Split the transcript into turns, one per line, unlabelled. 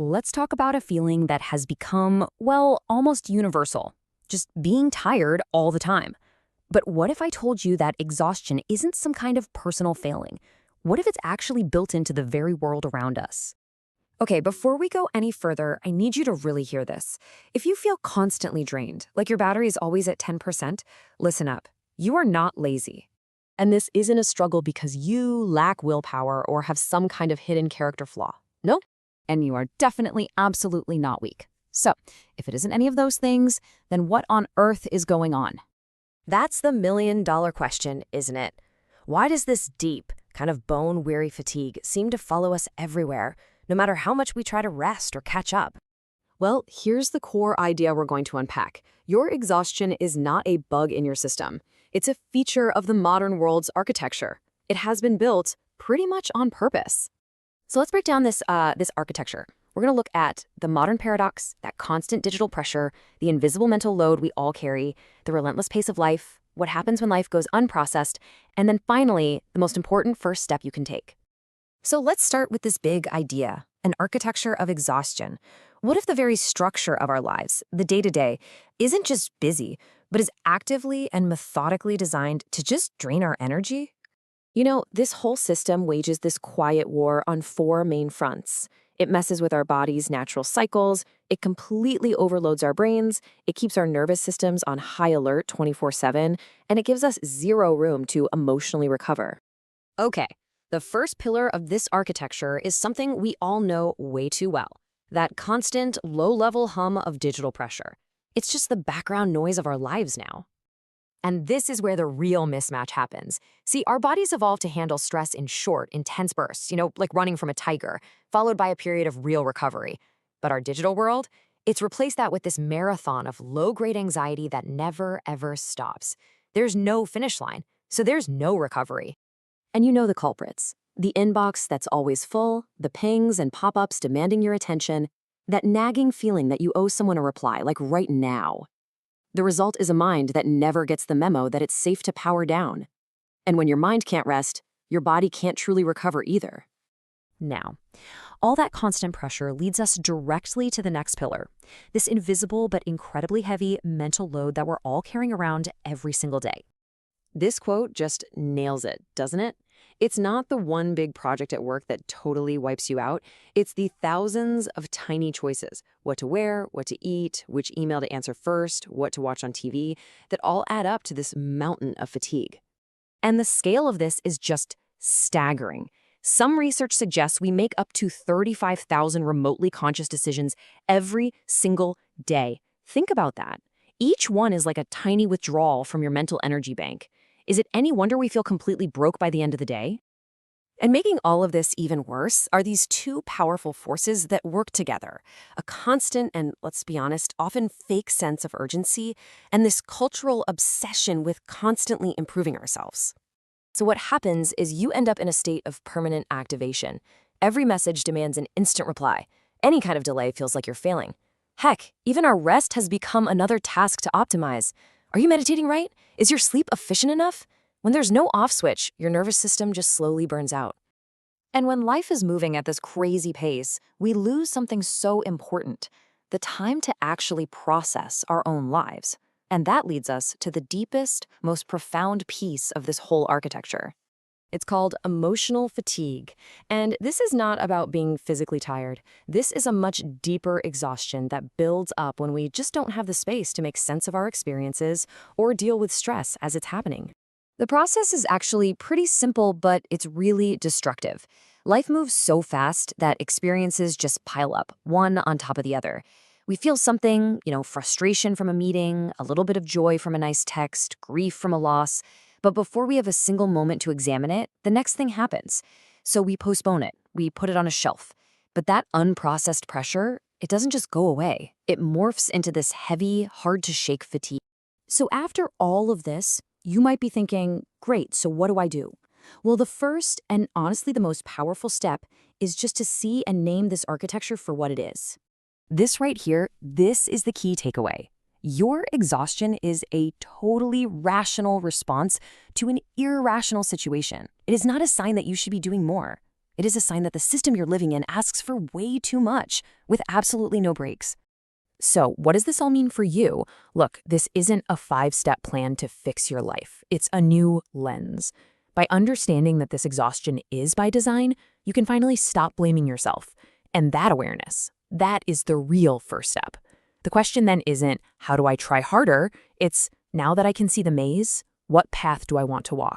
let's talk about a feeling that has become, well, almost universal. Just being tired all the time. But what if I told you that exhaustion isn't some kind of personal failing? What if it's actually built into the very world around us? Okay, before we go any further, I need you to really hear this. If you feel constantly drained, like your battery is always at 10%, listen up. You are not lazy. And this isn't a struggle because you lack willpower or have some kind of hidden character flaw. No. And you are definitely absolutely not weak. So, if it isn't any of those things, then what on earth is going on? That's the million-dollar question, isn't it? Why does this deep, kind of bone-weary fatigue seem to follow us everywhere, no matter how much we try to rest or catch up? Well, here's the core idea we're going to unpack. Your exhaustion is not a bug in your system. It's a feature of the modern world's architecture. It has been built pretty much on purpose. So let's break down this architecture. We're going to look at the modern paradox, that constant digital pressure, the invisible mental load we all carry, the relentless pace of life, what happens when life goes unprocessed, and then finally, the most important first step you can take. So let's start with this big idea, an architecture of exhaustion. What if the very structure of our lives, the day-to-day, isn't just busy, but is actively and methodically designed to just drain our energy? You know, this whole system wages this quiet war on four main fronts. It messes with our body's natural cycles, it completely overloads our brains, it keeps our nervous systems on high alert 24/7, and it gives us zero room to emotionally recover. Okay, the first pillar of this architecture is something we all know way too well. That constant, low-level hum of digital pressure. It's just the background noise of our lives now. And this is where the real mismatch happens. See, our bodies evolved to handle stress in short, intense bursts, like running from a tiger, followed by a period of real recovery. But our digital world, it's replaced that with this marathon of low-grade anxiety that never, ever stops. There's no finish line, so there's no recovery. And you know the culprits. The inbox that's always full, the pings and pop-ups demanding your attention, that nagging feeling that you owe someone a reply, like right now. The result is a mind that never gets the memo that it's safe to power down. And when your mind can't rest, your body can't truly recover either. Now, all that constant pressure leads us directly to the next pillar, this invisible but incredibly heavy mental load that we're all carrying around every single day. This quote just nails it, doesn't it? It's not the one big project at work that totally wipes you out. It's the thousands of tiny choices, what to wear, what to eat, which email to answer first, what to watch on TV, that all add up to this mountain of fatigue. And the scale of this is just staggering. Some research suggests we make up to 35,000 remotely conscious decisions every single day. Think about that. Each one is like a tiny withdrawal from your mental energy bank. Is it any wonder we feel completely broke by the end of the day? And making all of this even worse are these two powerful forces that work together. A constant and, let's be honest, often fake sense of urgency, and this cultural obsession with constantly improving ourselves. So what happens is you end up in a state of permanent activation. Every message demands an instant reply. Any kind of delay feels like you're failing. Heck, even our rest has become another task to optimize. Are you meditating right? Is your sleep efficient enough? When there's no off switch, your nervous system just slowly burns out. And when life is moving at this crazy pace, we lose something so important, the time to actually process our own lives. And that leads us to the deepest, most profound piece of this whole architecture. It's called emotional fatigue. And this is not about being physically tired. This is a much deeper exhaustion that builds up when we just don't have the space to make sense of our experiences or deal with stress as it's happening. The process is actually pretty simple, but it's really destructive. Life moves so fast that experiences just pile up, one on top of the other. We feel something, frustration from a meeting, a little bit of joy from a nice text, grief from a loss. But before we have a single moment to examine it, the next thing happens. So we postpone it, we put it on a shelf. But that unprocessed pressure, it doesn't just go away. It morphs into this heavy, hard-to-shake fatigue. So after all of this, you might be thinking, great, so what do I do? Well, the first and honestly the most powerful step is just to see and name this architecture for what it is. This right here, this is the key takeaway. Your exhaustion is a totally rational response to an irrational situation. It is not a sign that you should be doing more. It is a sign that the system you're living in asks for way too much, with absolutely no breaks. So, what does this all mean for you? Look, this isn't a 5-step plan to fix your life. It's a new lens. By understanding that this exhaustion is by design, you can finally stop blaming yourself. And that awareness, that is the real first step. The question then isn't, how do I try harder? It's, now that I can see the maze, what path do I want to walk?